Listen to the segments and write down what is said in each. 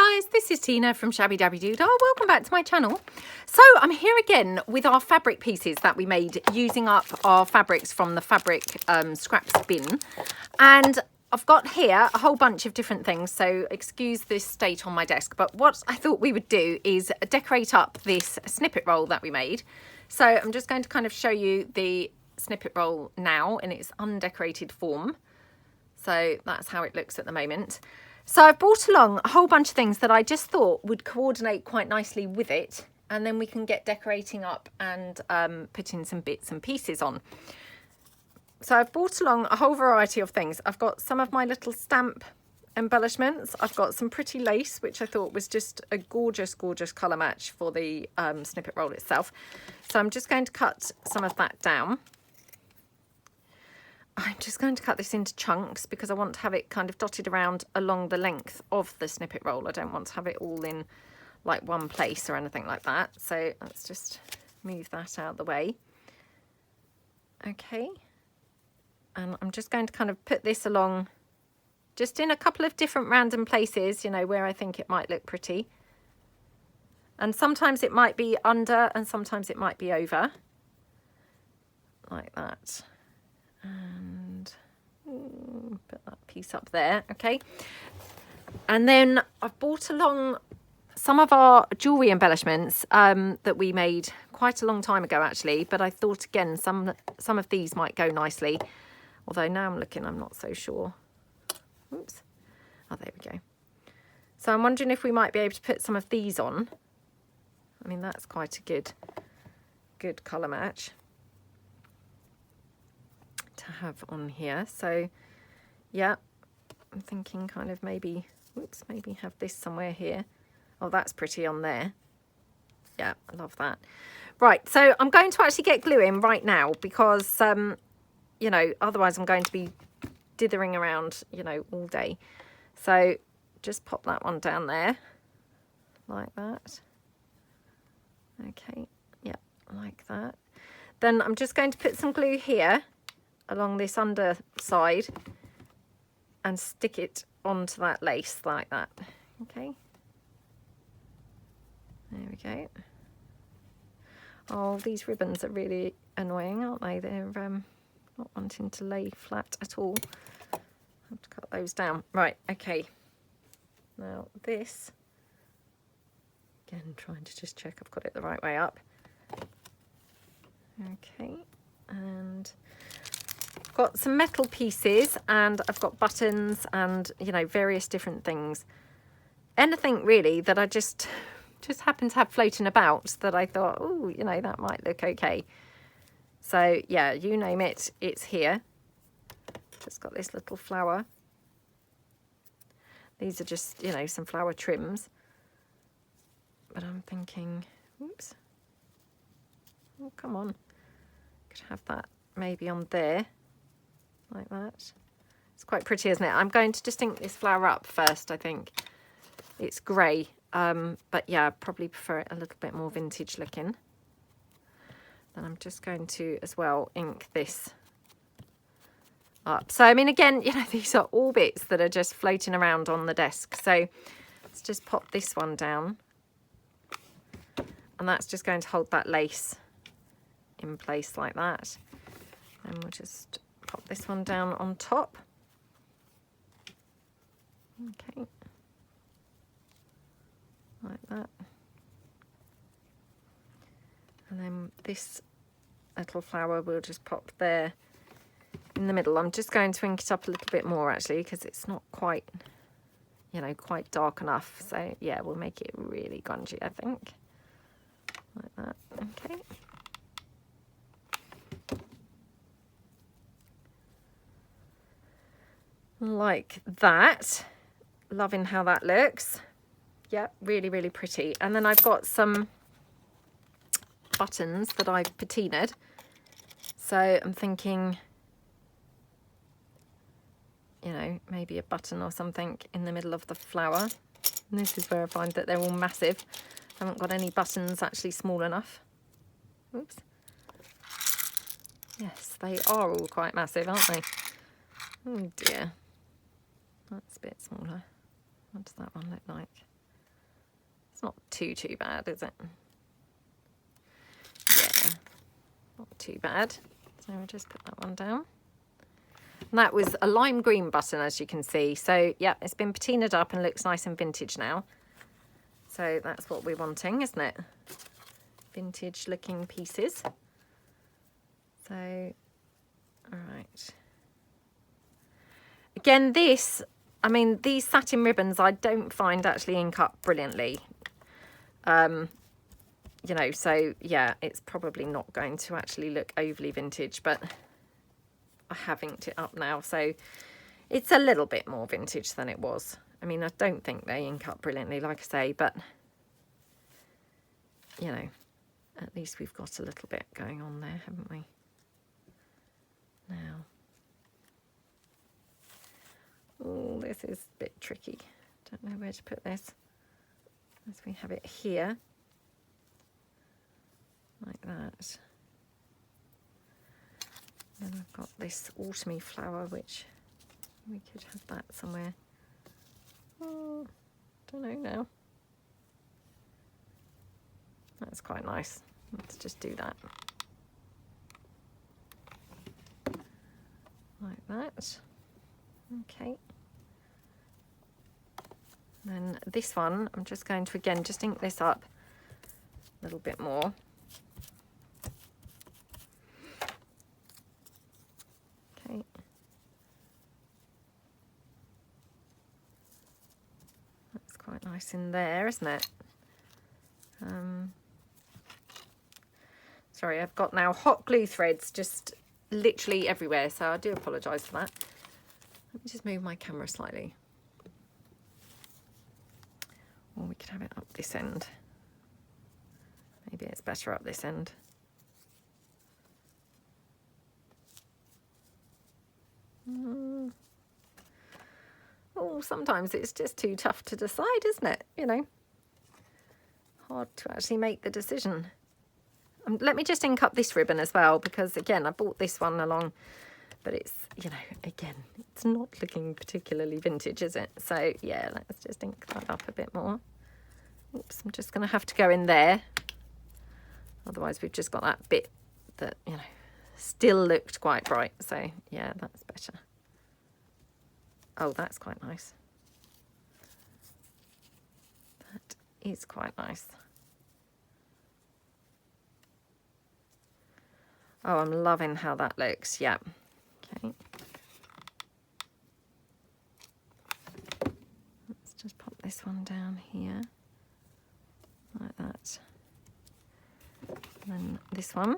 Hi guys, this is Tina from Shabbydabbydoodah. Welcome back to my channel. So I'm here again with our fabric pieces that we made using up our fabrics from the fabric scraps bin. And I've got here a whole bunch of different things, so excuse this state on my desk. But what I thought we would do is decorate up this snippet roll that we made. So I'm just going to kind of show you the snippet roll now in its undecorated form. So that's how it looks at the moment. So I've brought along a whole bunch of things that I just thought would coordinate quite nicely with it, and then we can get decorating up and putting some bits and pieces on. So I've brought along a whole variety of things. I've got some of my little stamp embellishments. I've got some pretty lace, which I thought was just a gorgeous, gorgeous colour match for the snippet roll itself. So I'm just going to cut some of that down. I'm just going to cut this into chunks because I want to have it kind of dotted around along the length of the snippet roll. I don't want to have it all in like one place or anything like that. So let's just move that out of the way. Okay. And I'm just going to kind of put this along just in a couple of different random places, you know, where I think it might look pretty. And sometimes it might be under and sometimes it might be over. Like that. And put that piece up there, okay. And then I've brought along some of our jewellery embellishments that we made quite a long time ago actually, but I thought again some of these might go nicely, although now I'm looking I'm not so sure. Oops. Oh, there we go. So I'm wondering if we might be able to put some of these on. I mean, that's quite a good colour match to have on here. So yeah, I'm thinking kind of maybe, whoops, maybe have this somewhere here. Oh, that's pretty on there. Yeah, I love that. Right, so I'm going to actually get glue in right now because you know, otherwise I'm going to be dithering around, you know, all day. So just pop that one down there like that. Okay, yeah, like that. Then I'm just going to put some glue here along this underside and stick it onto that lace like that. Okay, there we go. Oh, these ribbons are really annoying, aren't they? They're not wanting to lay flat at all. I have to cut those down. Right, okay. Now this, again, trying to just check I've got it the right way up. Okay, and got some metal pieces and I've got buttons and, you know, various different things. Anything really that I just happened to have floating about that I thought, oh, you know, that might look okay. So yeah, you name it, it's here. Just got this little flower. These are just, you know, some flower trims. But I'm thinking, oops. Oh, come on. Could have that maybe on there. Like that. It's quite pretty, isn't it? I'm going to just ink this flower up first, I think. It's grey, but yeah, I probably prefer it a little bit more vintage looking. Then I'm just going to, as well, ink this up. So, I mean, again, you know, these are all bits that are just floating around on the desk. So, let's just pop this one down. And that's just going to hold that lace in place like that. And we'll just pop this one down on top. Okay. Like that. And then this little flower will just pop there in the middle. I'm just going to ink it up a little bit more actually because it's not quite, you know, quite dark enough. So yeah, we'll make it really grungy, I think. Like that. Okay. Like that. Loving how that looks. Yeah, really, really pretty. And then I've got some buttons that I've patinaed. So I'm thinking, you know, maybe a button or something in the middle of the flower. And this is where I find that they're all massive. I haven't got any buttons actually small enough. Oops. Yes, they are all quite massive, aren't they? Oh dear. That's a bit smaller. What does that one look like? It's not too bad, is it? Yeah, not too bad. So we'll just put that one down. And that was a lime green button, as you can see. So yeah, it's been patinaed up and looks nice and vintage now. So that's what we're wanting, isn't it? Vintage looking pieces. So, all right. Again, this, I mean, these satin ribbons I don't find actually ink up brilliantly. You know, so yeah, it's probably not going to actually look overly vintage, but I have inked it up now, so it's a little bit more vintage than it was. I mean, I don't think they ink up brilliantly, like I say, but you know, at least we've got a little bit going on there, haven't we? Now, oh, this is a bit tricky. Don't know where to put this. As we have it here, like that. Then I've got this autumny flower, which we could have that somewhere. Oh, don't know now. That's quite nice. Let's just do that. Like that. Okay. Then this one, I'm just going to, again, just ink this up a little bit more. Okay. That's quite nice in there, isn't it? Sorry, I've got now hot glue threads just literally everywhere, so I do apologise for that. Let me just move my camera slightly. Or we could have it up this end. Maybe it's better up this end. Oh, sometimes it's just too tough to decide, isn't it? You know, hard to actually make the decision. Let me just ink up this ribbon as well, because again, I bought this one along, but it's, you know, again, it's not looking particularly vintage, is it? So yeah, let's just ink that up a bit more. Oops, I'm just going to have to go in there. Otherwise, we've just got that bit that, you know, still looked quite bright. So yeah, that's better. Oh, that's quite nice. That is quite nice. Oh, I'm loving how that looks. Yeah. Okay. Let's just pop this one down here. Like that. And then this one.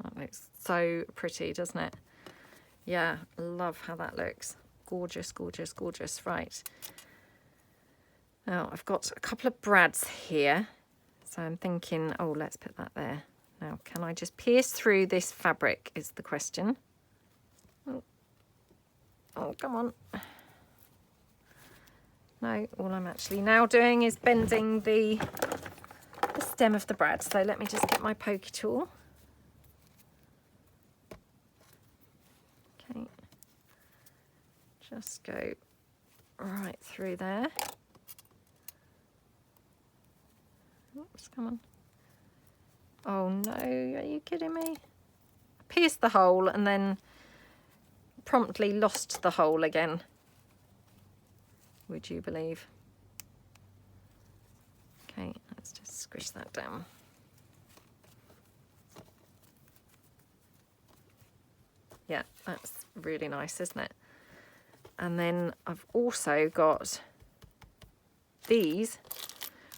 That looks so pretty, doesn't it? Yeah, love how that looks. Gorgeous, gorgeous, gorgeous. Right. Now, I've got a couple of brads here, so I'm thinking, oh, let's put that there. Now, can I just pierce through this fabric is the question. Oh, come on. No, all I'm actually now doing is bending the stem of the brad. So let me just get my pokey tool. Okay. Just go right through there. Oops, come on. Oh no, are you kidding me? Pierced the hole and then promptly lost the hole again. Would you believe? Okay, let's just squish that down. Yeah, that's really nice, isn't it? And then I've also got these,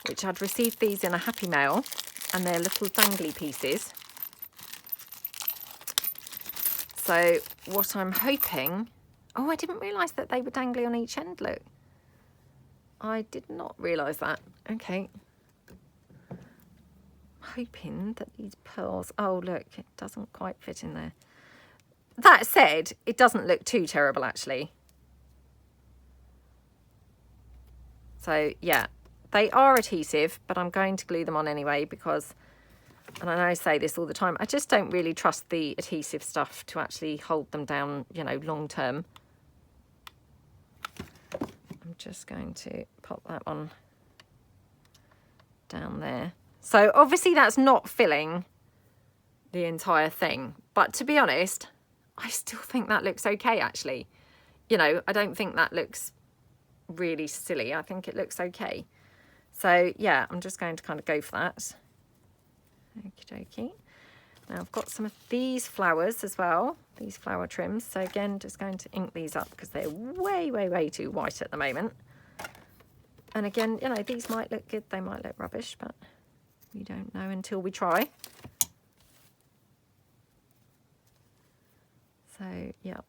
which I'd received these in a Happy Mail, and they're little dangly pieces. So what I'm hoping, oh, I didn't realise that they were dangly on each end, look. I did not realise that. Okay. Hoping that these pearls, oh look, it doesn't quite fit in there. That said, it doesn't look too terrible actually. So yeah, they are adhesive, but I'm going to glue them on anyway because, and I know I say this all the time, I just don't really trust the adhesive stuff to actually hold them down, you know, long term. I'm just going to pop that one down there. So obviously that's not filling the entire thing, but to be honest, I still think that looks okay actually. You know, I don't think that looks really silly. I think it looks okay. So yeah, I'm just going to kind of go for that. Okie dokie. Now I've got some of these flowers as well, these flower trims. So again, just going to ink these up because they're way, way, way too white at the moment. And again, you know, these might look good, they might look rubbish, but we don't know until we try. So, yeah.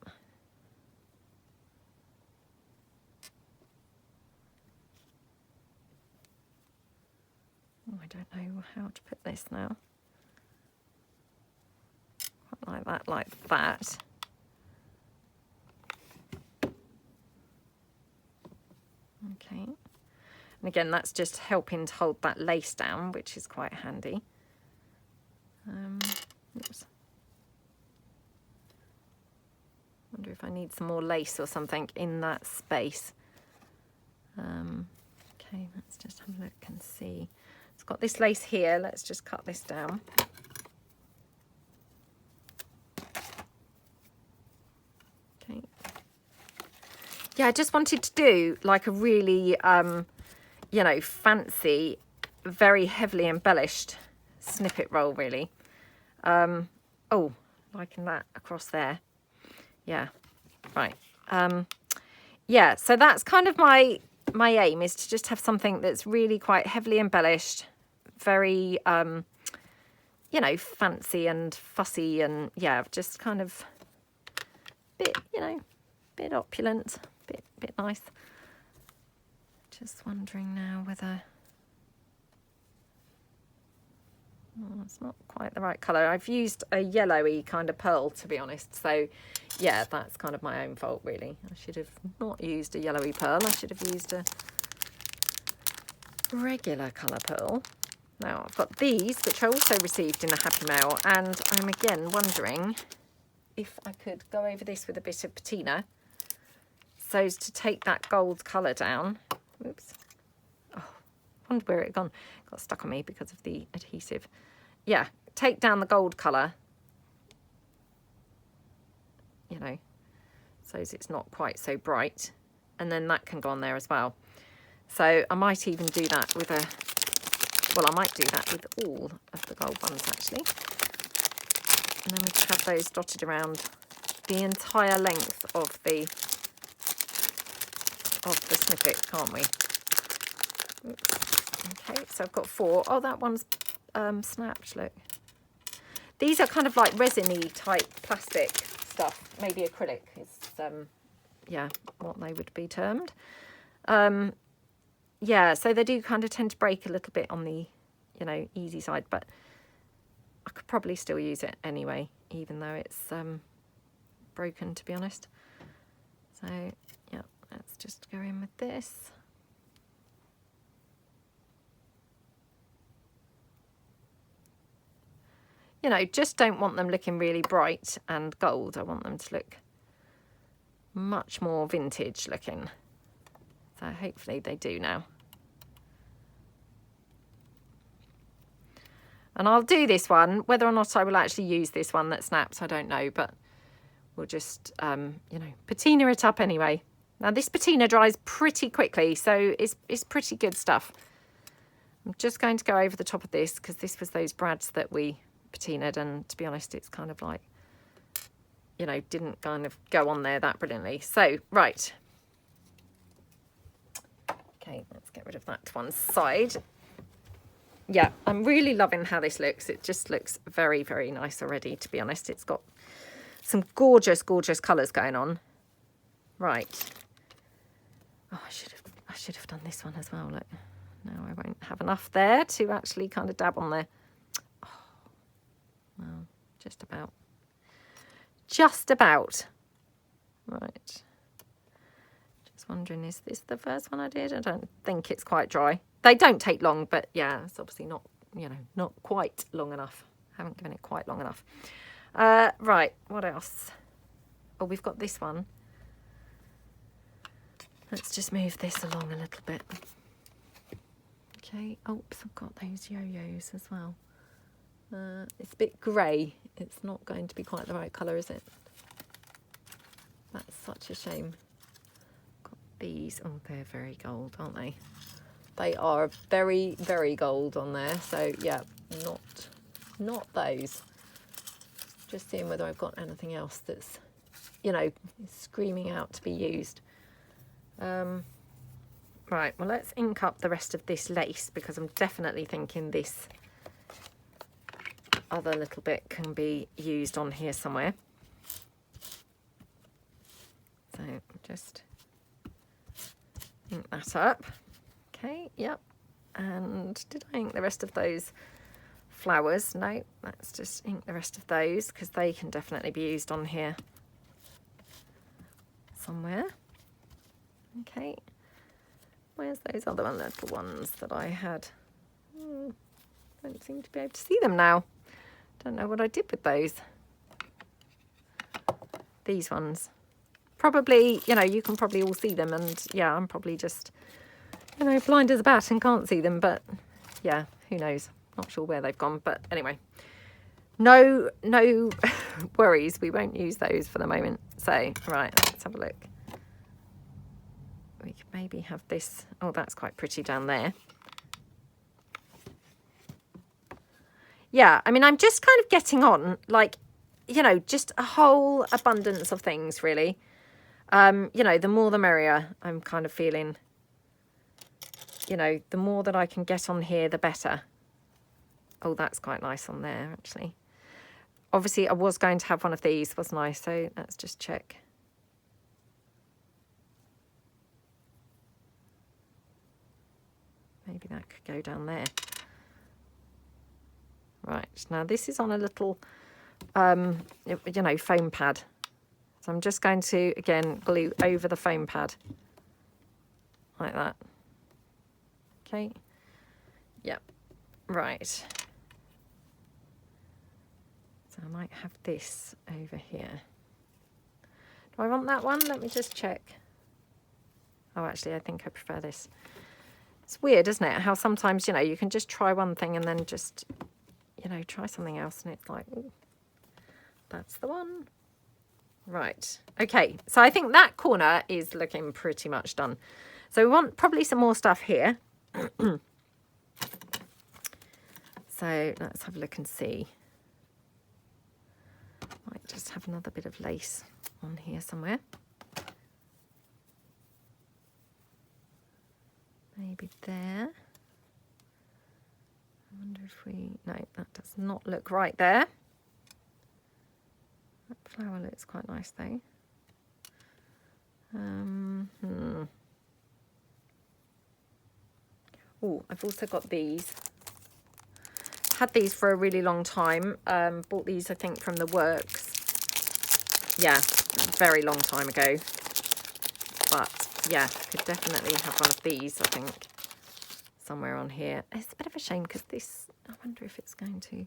Oh, I don't know how to put this now. Quite like that. Okay. And again, that's just helping to hold that lace down, which is quite handy. Oops. Wonder if I need some more lace or something in that space. Okay, let's just have a look and see. It's got this lace here. Let's just cut this down. Okay. Yeah, I just wanted to do like a really, you know, fancy, very heavily embellished snippet roll, really. Oh, liking that across there. Yeah, right. Yeah, so that's kind of my aim, is to just have something that's really quite heavily embellished, very, you know, fancy and fussy, and yeah, just kind of bit, you know, bit opulent, bit nice. Just wondering now whether, oh, it's not quite the right colour. I've used a yellowy kind of pearl, to be honest. So yeah, that's kind of my own fault, really. I should have not used a yellowy pearl. I should have used a regular colour pearl. Now I've got these, which I also received in a happy mail, and I'm again wondering if I could go over this with a bit of patina, so as to take that gold colour down. Oops. Oh, I wonder where it had gone. Got stuck on me because of the adhesive. Yeah, take down the gold colour, you know, so as it's not quite so bright, and then that can go on there as well. So I might even do that with a, well, I might do that with all of the gold ones actually, and then we can have those dotted around the entire length of the snippet, can't we? Oops. Okay, so I've got 4. Oh, that one's snapped, look. These are kind of like resiny type plastic stuff, maybe acrylic is, yeah, what they would be termed. Yeah, so they do kind of tend to break a little bit on the, you know, easy side, but I could probably still use it anyway, even though it's broken, to be honest. So, yeah, let's just go in with this. You know, just don't want them looking really bright and gold. I want them to look much more vintage looking. So hopefully they do now. And I'll do this one. Whether or not I will actually use this one that snaps, I don't know. But we'll just, you know, patina it up anyway. Now this patina dries pretty quickly, so it's pretty good stuff. I'm just going to go over the top of this because this was those brads that we patinaed, and to be honest, it's kind of like, you know, didn't kind of go on there that brilliantly. So, right. Okay, let's get rid of that to one side. Yeah, I'm really loving how this looks. It just looks very, very nice already, to be honest. It's got some gorgeous, gorgeous colours going on. Right. Oh, I should have done this one as well. Look, now I won't have enough there to actually kind of dab on there. Oh, well, just about. Just about. Right. Just wondering, is this the first one I did? I don't think it's quite dry. They don't take long, but yeah, it's obviously not, you know, not quite long enough. Haven't given it quite long enough. Right, what else? Oh, we've got this one. Let's just move this along a little bit. Okay, oops, I've got those yo-yos as well. It's a bit grey. It's not going to be quite the right colour, is it? That's such a shame. Got these. Oh, they're very gold, aren't they? They are very, very gold on there. So, yeah, not those. Just seeing whether I've got anything else that's, you know, screaming out to be used. Right, well, let's ink up the rest of this lace because I'm definitely thinking this other little bit can be used on here somewhere. So just ink that up. Okay, yep. And did I ink the rest of those flowers? No, let's just ink the rest of those because they can definitely be used on here somewhere. Okay. Where's those other little ones that I had? Don't seem to be able to see them now. Don't know what I did with those. These ones. Probably, you know, you can probably all see them, and yeah, I'm probably just, you know, blind as a bat and can't see them, but yeah, who knows? Not sure where they've gone, but anyway. No worries. We won't use those for the moment. So, right, let's have a look. We could maybe have this. Oh, that's quite pretty down there. Yeah, I mean, I'm just kind of getting on, like, you know, just a whole abundance of things, really. You know, the more the merrier, I'm kind of feeling. You know, the more that I can get on here, the better. Oh, that's quite nice on there, actually. Obviously, I was going to have one of these, wasn't I? So let's just check. Maybe that could go down there. Right, now this is on a little, you know, foam pad. So I'm just going to, again, glue over the foam pad. Like that. Okay. Yep. Right. So I might have this over here. Do I want that one? Let me just check. Oh, actually, I think I prefer this. It's weird, isn't it? How sometimes, you know, you can just try one thing and then just, you know, try something else. And it's like, ooh, that's the one. Right. Okay. So I think that corner is looking pretty much done. So we want probably some more stuff here. So let's have a look and see. Might just have another bit of lace on here somewhere. Maybe there. I wonder if we... No, that does not look right there. That flower looks quite nice though. Oh, I've also got these. Had these for a really long time. Bought these, I think, from the works. Yeah, a very long time ago. But yeah, could definitely have one of these, I think, somewhere on here. It's a bit of a shame because this, I wonder if it's going to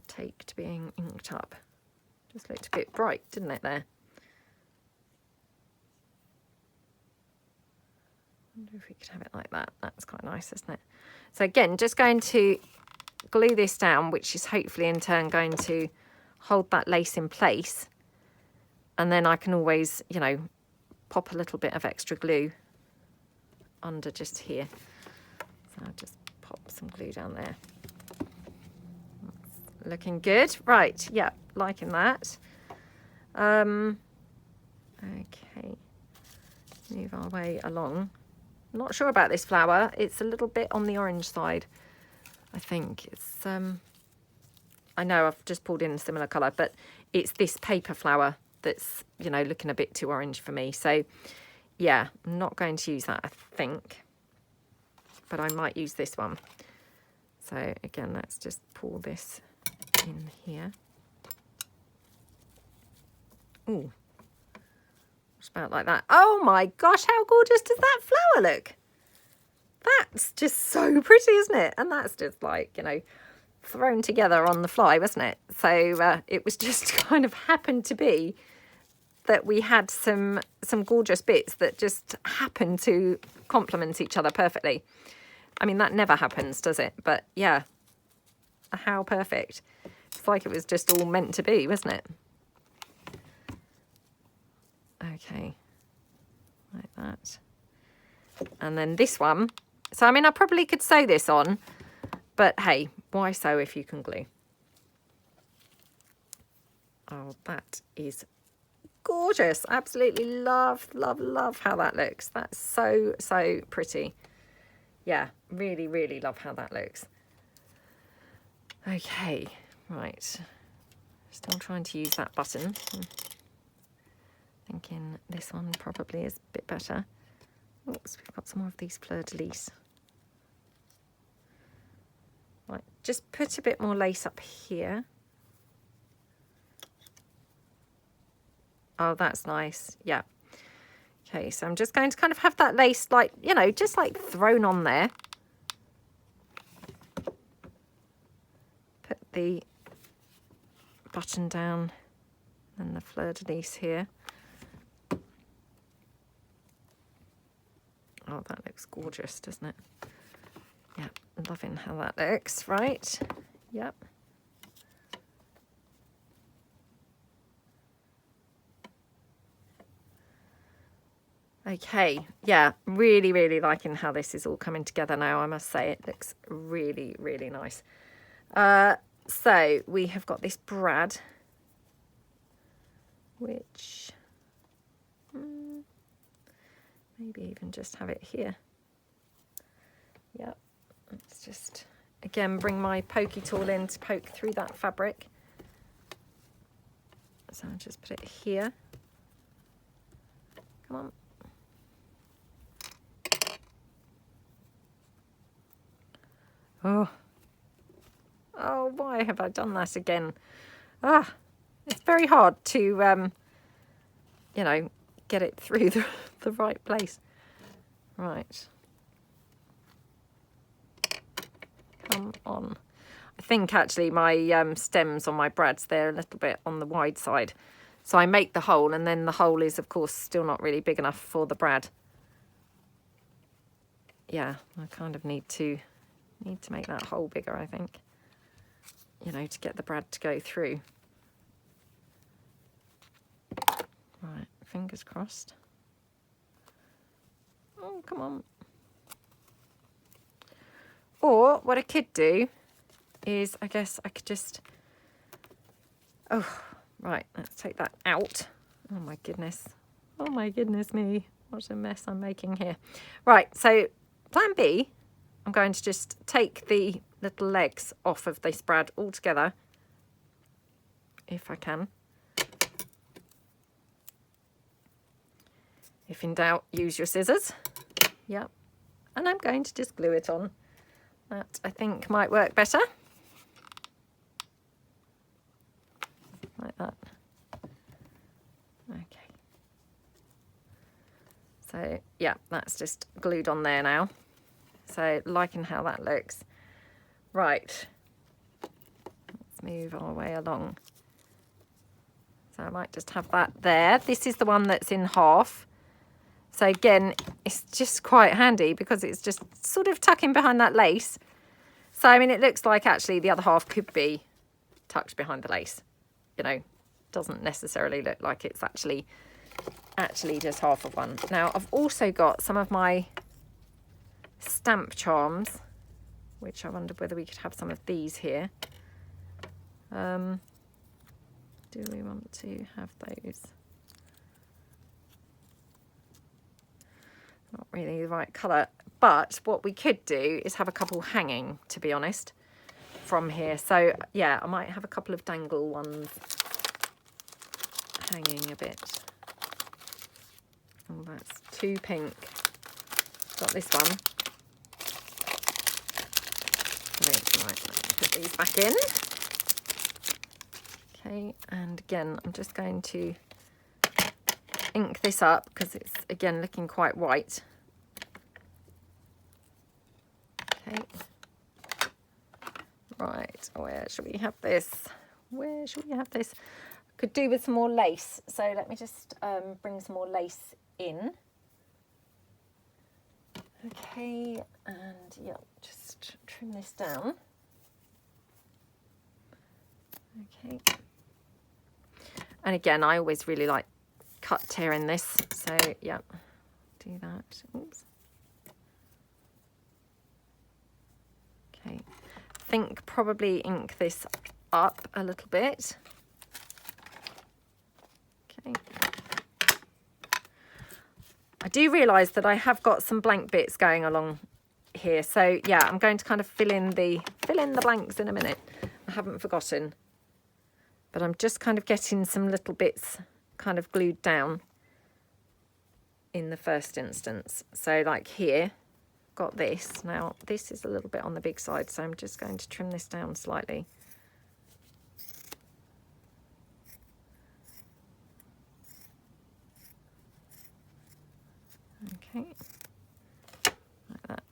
take to being inked up. Just looked a bit bright, didn't it, there? I wonder if we could have it like that. That's quite nice, isn't it? So again, just going to glue this down, which is hopefully in turn going to hold that lace in place. And then I can always, you know, pop a little bit of extra glue under just here. So I'll just pop some glue down there. That's looking good. Right, yeah, liking that. Okay, move our way along. I'm not sure about this flower. It's a little bit on the orange side, I think. It's, I know I've just pulled in a similar colour, but it's this paper flower that's, you know, looking a bit too orange for me. So, yeah, I'm not going to use that, I think. But I might use this one. So, again, let's just pull this in here. Ooh. About like that. Oh my gosh, how gorgeous does that flower look? That's just so pretty, isn't it? And that's just like, you know, thrown together on the fly, wasn't it? So it was just kind of happened to be that we had some gorgeous bits that just happened to complement each other perfectly. I mean, that never happens, does it? But yeah, how perfect. It's like it was just all meant to be, wasn't it? Okay, like that. And then this one. So, I mean, I probably could sew this on, but hey, why sew if you can glue? Oh, that is gorgeous. Absolutely love, love, love how that looks. That's so, so pretty. Yeah, really, really love how that looks. Okay, right. Still trying to use that button. Thinking this one probably is a bit better. Oops, we've got some more of these fleur-de-lis. Right, just put a bit more lace up here. Oh, that's nice. Yeah. Okay, so I'm just going to kind of have that lace, like, you know, just like thrown on there. Put the button down and the fleur-de-lis here. Oh, that looks gorgeous, doesn't it? Yeah, loving how that looks. Right. Yep. Okay, yeah, really, really liking how this is all coming together now, I must say. It looks really, really nice. So we have got this brad, which maybe even just have it here. Yep, let's just, again, bring my pokey tool in to poke through that fabric. So I'll just put it here. Come on. Oh, why have I done that again? It's very hard to, you know, get it through the right place. Right. Come on. I think actually my stems on my brads, they're a little bit on the wide side. So I make the hole, and then the hole is, of course, still not really big enough for the brad. Yeah, I kind of need to make that hole bigger, I think, you know, to get the brad to go through. Right, fingers crossed. Oh, come on. Or what I could do is, I guess I could just, oh, right, let's take that out. Oh my goodness me, what a mess I'm making here. Right, so plan B, I'm going to just take the little legs off of this brad altogether, if I can. If in doubt, use your scissors. Yep. And I'm going to just glue it on. That, I think, might work better. Like that. Okay. So, yeah, that's just glued on there now. So, liking how that looks. Right. Let's move our way along. So, I might just have that there. This is the one that's in half. So, again, it's just quite handy because it's just sort of tucking behind that lace. So, I mean, it looks like actually the other half could be tucked behind the lace. You know, doesn't necessarily look like it's actually just half of one. Now, I've also got some of my stamp charms, which I wondered whether we could have some of these here. Do we want to have those? Not really the right colour, but what we could do is have a couple hanging, to be honest, from here. So yeah, I might have a couple of dangle ones hanging a bit. Oh, that's too pink. Got this one. Right, put these back in. Okay, and again, I'm just going to ink this up because it's, again, looking quite white. Okay. Right, where should we have this? Where should we have this? Could do with some more lace. So let me just bring some more lace in. Okay, and yeah, just trim this down. Okay. And again, I always really like tearing this. So yeah, do that. Oops. Okay. I think probably ink this up a little bit. Okay. I do realise that I have got some blank bits going along here. So yeah, I'm going to kind of fill in the blanks in a minute. I haven't forgotten. But I'm just kind of getting some little bits kind of glued down in the first instance. So like here, got this. Now this is a little bit on the big side, so I'm just going to trim this down slightly. Okay, like that.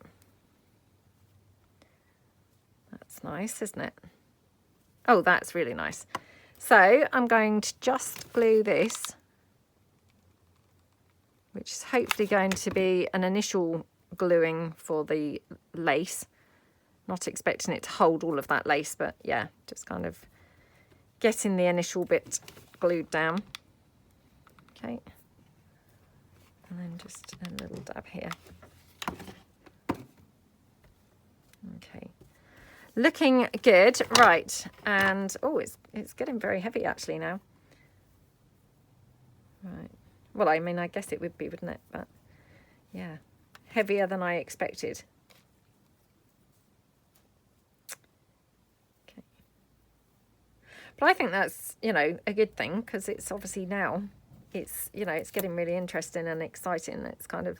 That's nice, isn't it? Oh, that's really nice. So I'm going to just glue this, which is hopefully going to be an initial gluing for the lace. Not expecting it to hold all of that lace, but yeah, just kind of getting the initial bit glued down. Okay. And then just a little dab here. Okay. Looking good, right, and oh, it's getting very heavy actually now. Right, well, I mean, I guess it would be, wouldn't it? But yeah, heavier than I expected. Okay, but I think that's, you know, a good thing, because it's obviously now, it's, you know, it's getting really interesting and exciting. It's kind of,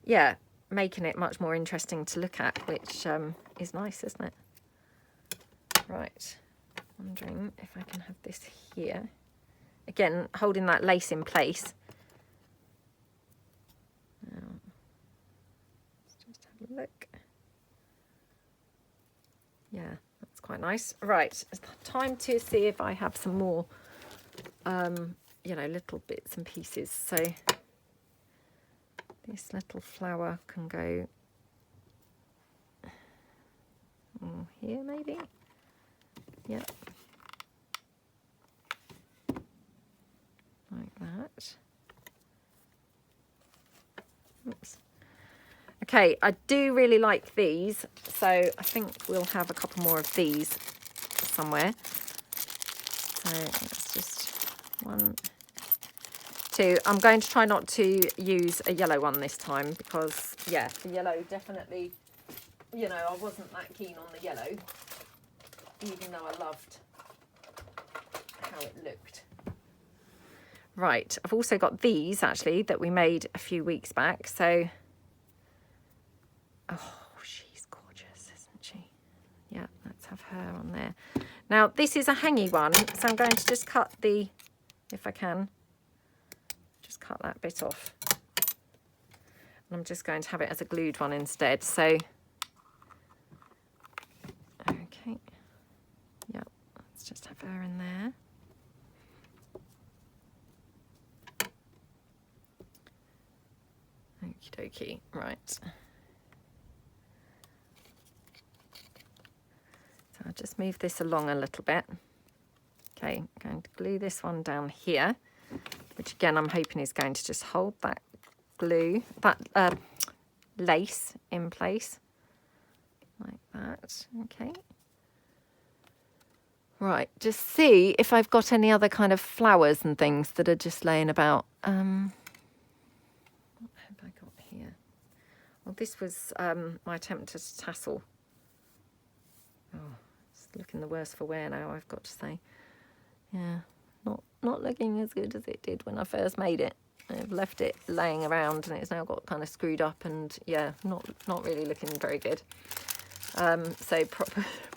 yeah, making it much more interesting to look at, which is nice, isn't it? Right, wondering if I can have this here. Again, holding that lace in place. Now, let's just have a look. Yeah, that's quite nice. Right, it's time to see if I have some more, you know, little bits and pieces. So this little flower can go here maybe. Yep. Like that. Oops. Okay, I do really like these, so I think we'll have a couple more of these somewhere. So let's just 1, 2. I'm going to try not to use a yellow one this time because, yeah, the yellow definitely, you know, I wasn't that keen on the yellow, even though I loved how it looked. Right, I've also got these actually that we made a few weeks back. So, oh, she's gorgeous, isn't she? Yeah, let's have her on there. Now, this is a hangy one, so I'm going to just cut the, if I can, just cut that bit off. And I'm just going to have it as a glued one instead. So, okay. Yep, let's just have her in there. Okie dokie, right. So I'll just move this along a little bit. Okay, I'm going to glue this one down here, which again I'm hoping is going to just hold that glue, that lace in place, like that. Okay. Right, just see if I've got any other kind of flowers and things that are just laying about. What have I got here? Well, this was my attempt at a tassel. Oh, it's looking the worse for wear now, I've got to say. Yeah, not looking as good as it did when I first made it. I've left it laying around and it's now got kind of screwed up and yeah, not really looking very good. So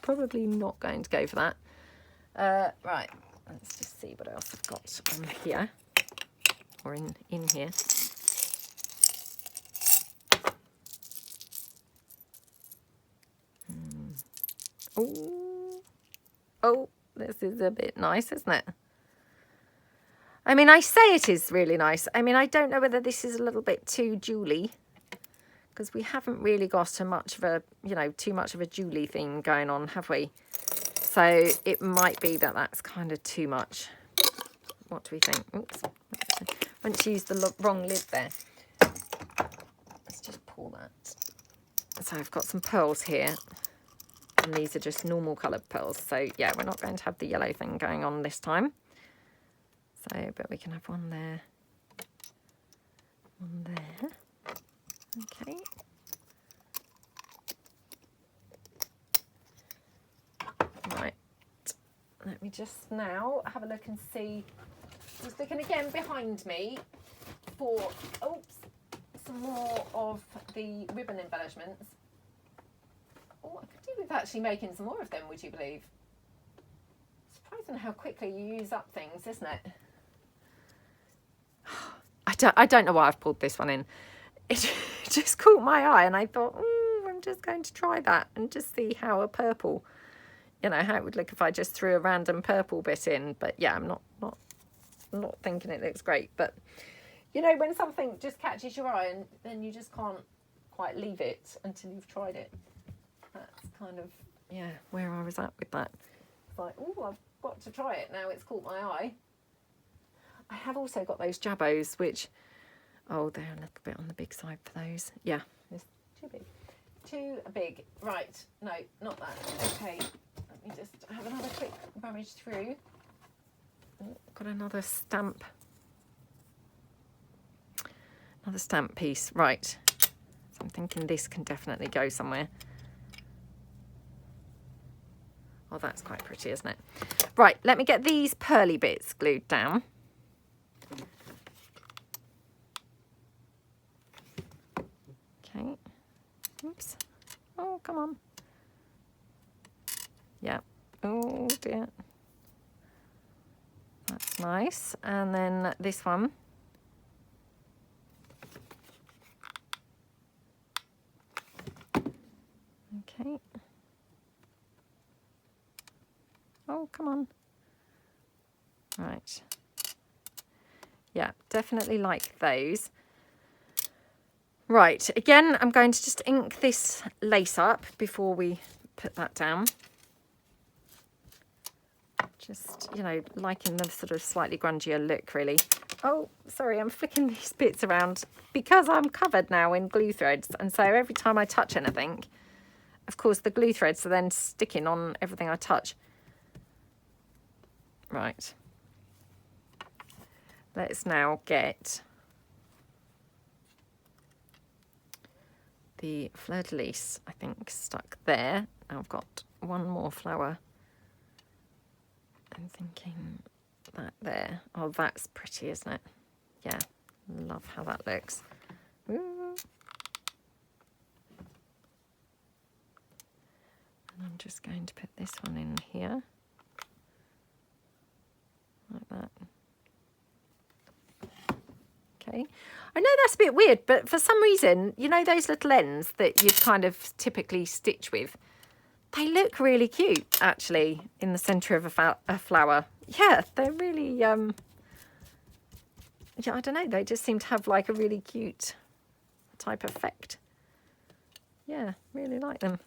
probably not going to go for that. Right, let's just see what else I've got on here, or in here. Oh, this is a bit nice, isn't it? I mean, I say it is really nice. I mean, I don't know whether this is a little bit too jewelly, because we haven't really got a much of a, you know, too much of a jewelry theme going on, have we? So it might be that that's kind of too much. What do we think? Oops. I went to use the wrong lid there. Let's just pull that. So I've got some pearls here. And these are just normal coloured pearls. So yeah, we're not going to have the yellow thing going on this time. So, but we can have one there. One there. Okay. Right. Let me just now have a look and see. Just looking again behind me for, oops, some more of the ribbon embellishments. Oh, I could do with actually making some more of them, would you believe? Surprising how quickly you use up things, isn't it? I don't know why I've pulled this one in. It just caught my eye and I thought, I'm just going to try that and just see how a purple, you know, how it would look if I just threw a random purple bit in. But yeah, I'm not thinking it looks great. But, you know, when something just catches your eye and then you just can't quite leave it until you've tried it. That's kind of, yeah, where I was at with that. It's like, oh, I've got to try it now. It's caught my eye. I have also got those Jabos, which, oh, they're a little bit on the big side for those. Yeah, it's too big. Too big. Right, no, not that. Okay, let me just have another quick rummage through. Oh, got another stamp. Another stamp piece. Right, so I'm thinking this can definitely go somewhere. Oh, that's quite pretty, isn't it? Right, let me get these pearly bits glued down. Okay. Oops. Oh, come on. Yeah. Oh, dear. That's nice. And then this one. Okay. Oh, come on. Right. Yeah, definitely like those. Right, again, I'm going to just ink this lace up before we put that down. Just, you know, liking the sort of slightly grungier look, really. Oh, sorry, I'm flicking these bits around because I'm covered now in glue threads. And so every time I touch anything, of course, the glue threads are then sticking on everything I touch. Right. Let's now get the fleur-de-lis, I think, stuck there. Now I've got one more flower. I'm thinking that there. Oh, that's pretty, isn't it? Yeah, love how that looks. Ooh. And I'm just going to put this one in here. Like that. Okay. I know that's a bit weird, but for some reason, you know those little ends that you'd kind of typically stitch with? They look really cute, actually, in the centre of a flower. Yeah, they're really, yeah, I don't know, they just seem to have like a really cute type effect. Yeah, really like them.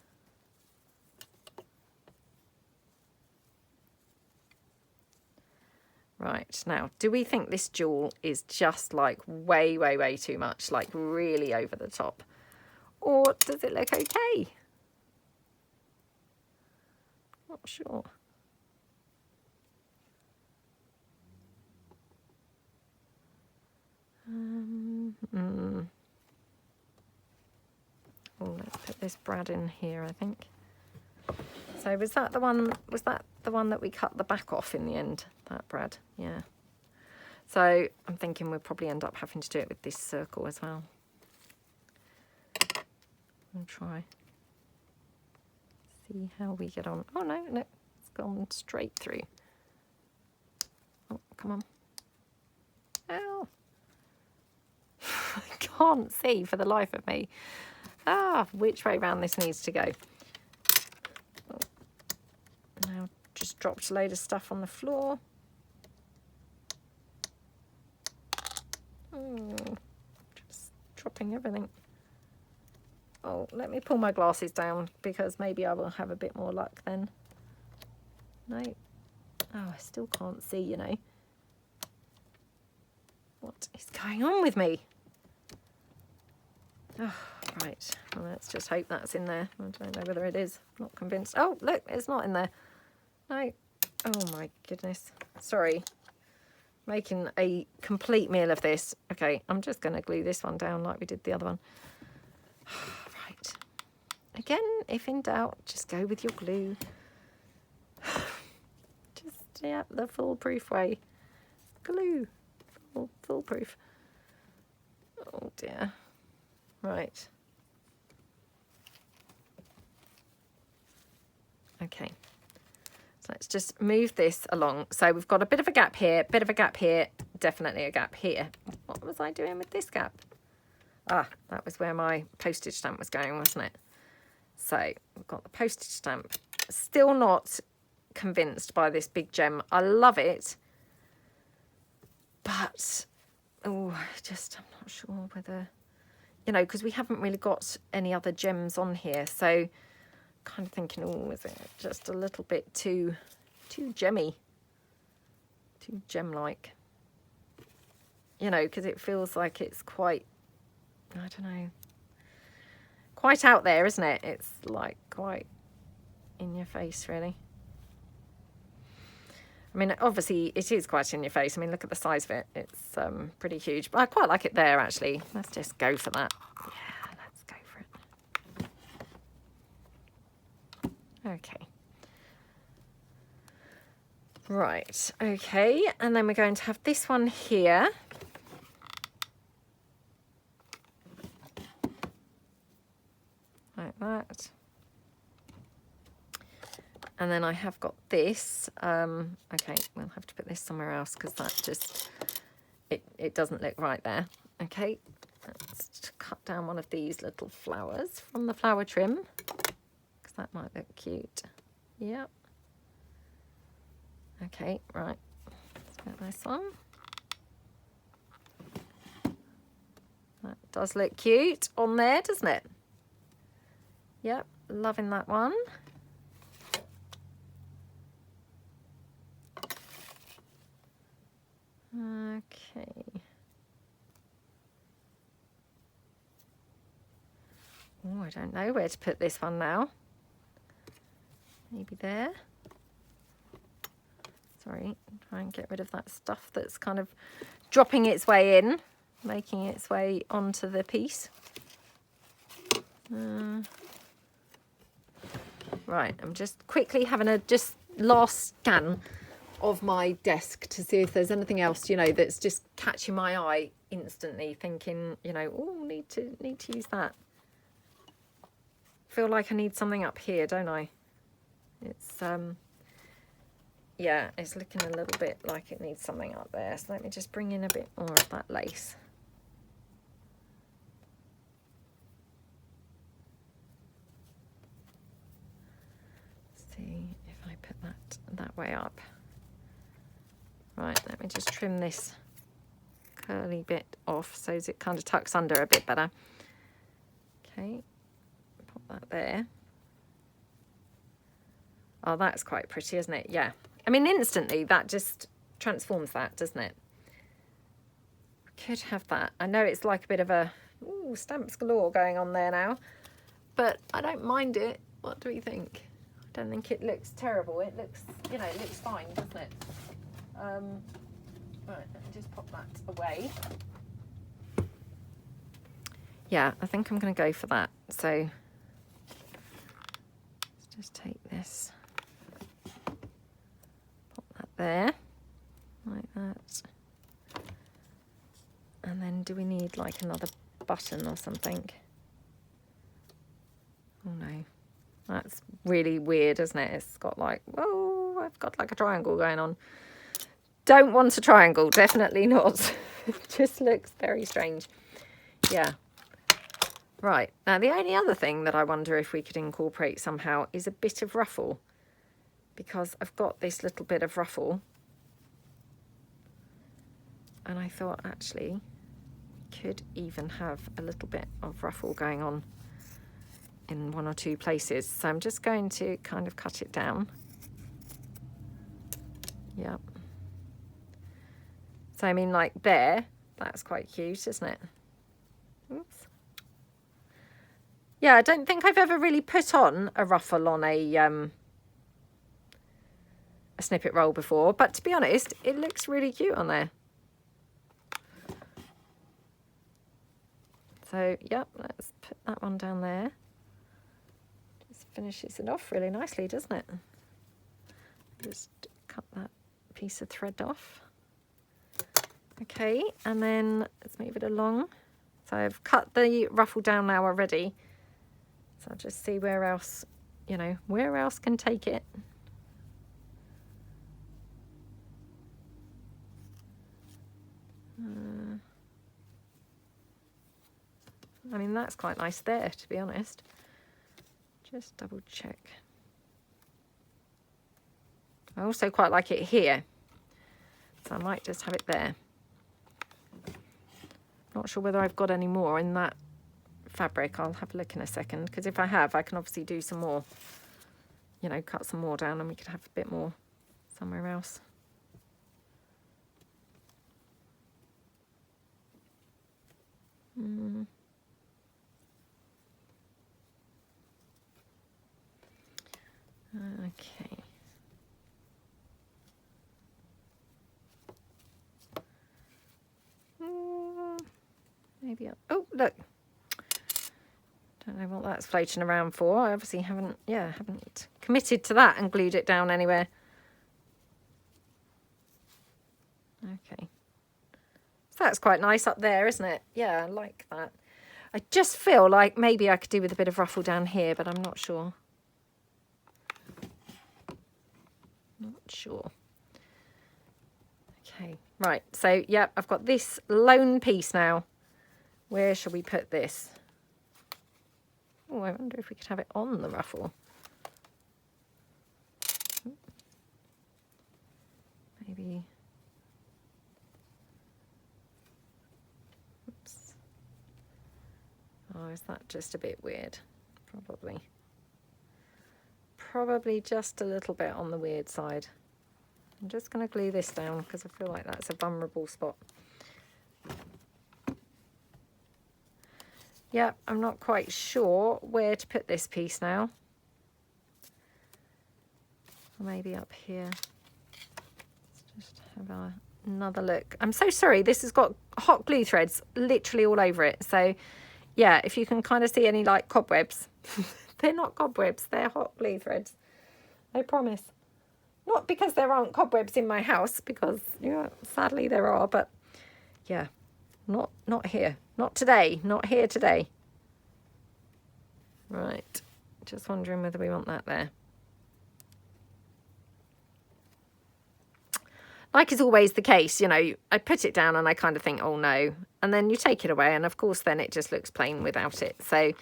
Right, now, do we think this jewel is just like way, way, way too much, like really over the top? Or does it look okay? Not sure. Oh, let's put this brad in here, I think. So was that the one that we cut the back off in the end, that brad? Yeah. So I'm thinking we'll probably end up having to do it with this circle as well. I'll try. See how we get on. Oh no, no, it's gone straight through. Oh, come on. Ow. I can't see for the life of me. Ah, which way round this needs to go. Now just dropped a load of stuff on the floor. Oh, just dropping everything. Oh, let me pull my glasses down because maybe I will have a bit more luck then. No. Oh, I still can't see, you know. What is going on with me? Oh, right. Well, let's just hope that's in there. I don't know whether it is. I'm not convinced. Oh, look, it's not in there. No. Oh, my goodness. Sorry. Making a complete meal of this. Okay, I'm just going to glue this one down like we did the other one. Right. Again, if in doubt, just go with your glue. Just, yeah, the foolproof way. Glue. Foolproof. Oh, dear. Right. Okay. So let's just move this along. So we've got a bit of a gap here, definitely a gap here. What was I doing with this gap? Ah, that was where my postage stamp was going, wasn't it? So we've got the postage stamp. Still not convinced by this big gem. I love it. But, oh, I'm not sure whether, you know, because we haven't really got any other gems on here. So kind of thinking, oh, is it just a little bit too gemmy, too gem-like, you know, because it feels like it's quite, I don't know, quite out there, isn't it? It's like quite in your face, really. I mean, obviously it is quite in your face. I mean, look at the size of it. It's pretty huge, but I quite like it there, actually. Let's just go for that. Yeah, let's go for it. Okay. Right, okay, and then we're going to have this one here. Like that. And then I have got this. Okay, we'll have to put this somewhere else because that just, it doesn't look right there. Okay, let's cut down one of these little flowers from the flower trim because that might look cute. Yep. Okay, right. Let's put this on. That does look cute on there, doesn't it? Yep, loving that one. Okay. Oh, I don't know where to put this one now. Maybe there. Sorry, try and get rid of that stuff that's kind of dropping its way in, making its way onto the piece. Right, I'm just quickly having a last scan of my desk to see if there's anything else, you know, that's just catching my eye instantly, thinking, you know, oh, need to use that. Feel like I need something up here, don't I? It's yeah, it's looking a little bit like it needs something up there. So let me just bring in a bit more of that lace. See if I put that way up. Right, let me just trim this curly bit off so as it kind of tucks under a bit better. Okay, pop that there. Oh, that's quite pretty, isn't it? Yeah. I mean, instantly that just transforms that, doesn't it? Could have that. I know it's like a bit of a ooh, stamps galore going on there now, but I don't mind it. What do we think? I don't think it looks terrible. It looks, you know, it looks fine, doesn't it? Right, let me just pop that away. Yeah, I think I'm going to go for that. So let's just take this, pop that there, like that. And then do we need like another button or something? Oh no, that's really weird, isn't it? It's got like, whoa, I've got like a triangle going on. Don't want a triangle, definitely not. It just looks very strange. Yeah. Right, now the only other thing that I wonder if we could incorporate somehow is a bit of ruffle, because I've got this little bit of ruffle and I thought actually could even have a little bit of ruffle going on in one or two places. So I'm just going to kind of cut it down. Yep. So I mean, like there, that's quite cute, isn't it? Oops. Yeah, I don't think I've ever really put on a ruffle on a snippet roll before, but to be honest, it looks really cute on there. So, yep, let's put that one down there. Just finishes it off really nicely, doesn't it? Just cut that piece of thread off. Okay, and then let's move it along. So I've cut the ruffle down now already. So I'll just see where else, you know, where else can take it. I mean, that's quite nice there, to be honest. Just double check. I also quite like it here. So I might just have it there. Not sure whether I've got any more in that fabric. I'll have a look in a second, because if I have, I can obviously do some more, you know, cut some more down and we could have a bit more somewhere else. Okay. Maybe oh, look. Don't know what that's floating around for. I obviously haven't committed to that and glued it down anywhere. Okay. So that's quite nice up there, isn't it? Yeah, I like that. I just feel like maybe I could do with a bit of ruffle down here, but I'm not sure. Not sure. Okay, right. So, yeah, I've got this lone piece now. Where shall we put this? Oh, I wonder if we could have it on the ruffle. Maybe. Oops. Oh, is that just a bit weird? Probably. Probably just a little bit on the weird side. I'm just going to glue this down because I feel like that's a vulnerable spot. Yep, I'm not quite sure where to put this piece now. Maybe up here. Let's just have another look. I'm so sorry, this has got hot glue threads literally all over it. So yeah, if you can kind of see any like cobwebs, they're not cobwebs, they're hot glue threads. I promise. Not because there aren't cobwebs in my house, because yeah, sadly there are, but yeah, not here. Not today, not here today. Right, just wondering whether we want that there. Like is always the case, you know, I put it down and I kind of think, oh no, and then you take it away and of course then it just looks plain without it. So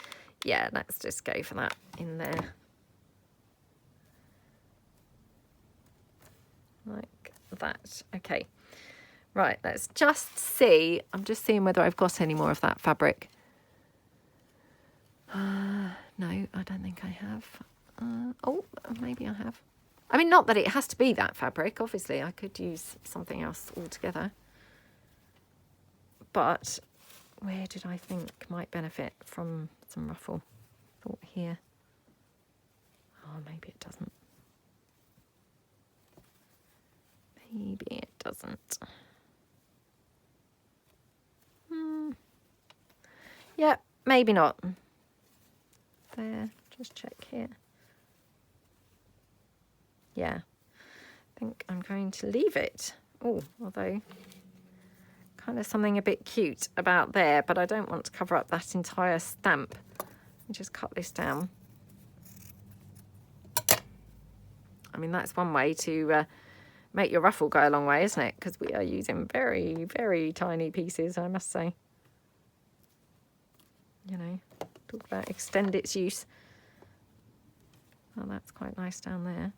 yeah, let's just go for that in there. Like that. Okay. Right, let's just see. I'm just seeing whether I've got any more of that fabric. No, I don't think I have. Oh, maybe I have. I mean, not that it has to be that fabric. Obviously, I could use something else altogether. But where did I think might benefit from some ruffle? Thought here. Oh, maybe it doesn't. Maybe it doesn't. Yeah, maybe not. There, just check here. Yeah, I think I'm going to leave it. Oh, although kind of something a bit cute about there, but I don't want to cover up that entire stamp. Just cut this down. I mean, that's one way to make your ruffle go a long way, isn't it? Because we are using very, very tiny pieces, I must say. You know, talk about extend its use. Oh, that's quite nice down there,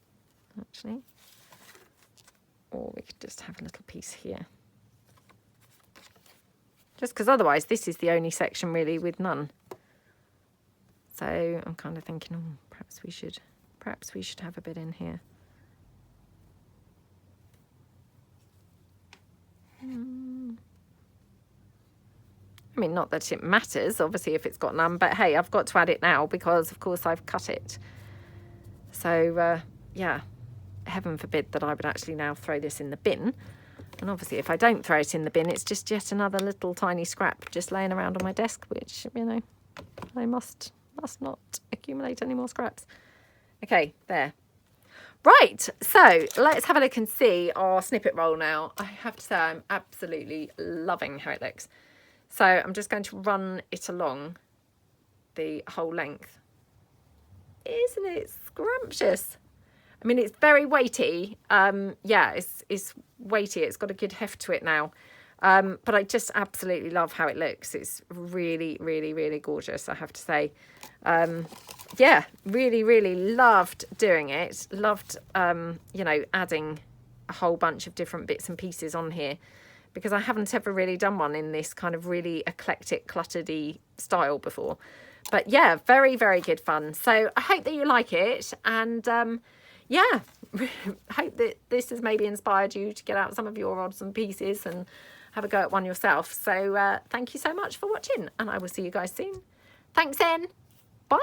actually. Or we could just have a little piece here. just because otherwise this is the only section really with none. So I'm kind of thinking, oh, perhaps we should have a bit in here. I mean, not that it matters, obviously, if it's got none, but hey, I've got to add it now because, of course, I've cut it. So, yeah, heaven forbid that I would actually now throw this in the bin. And obviously, if I don't throw it in the bin, it's just yet another little tiny scrap just laying around on my desk, which, you know, I must not accumulate any more scraps. Okay, there. Right, so let's have a look and see our snippet roll now. I have to say I'm absolutely loving how it looks. So I'm just going to run it along the whole length. Isn't it scrumptious? I mean, it's very weighty. Yeah, it's weighty. It's got a good heft to it now. But I just absolutely love how it looks. It's really, really, really gorgeous, I have to say. Yeah, really, really loved doing it. Loved, you know, adding a whole bunch of different bits and pieces on here, because I haven't ever really done one in this kind of really eclectic, cluttered-y style before. But yeah, very, very good fun. So I hope that you like it. And yeah, hope that this has maybe inspired you to get out some of your odds and pieces and have a go at one yourself. So thank you so much for watching, and I will see you guys soon. Thanks then. Bye.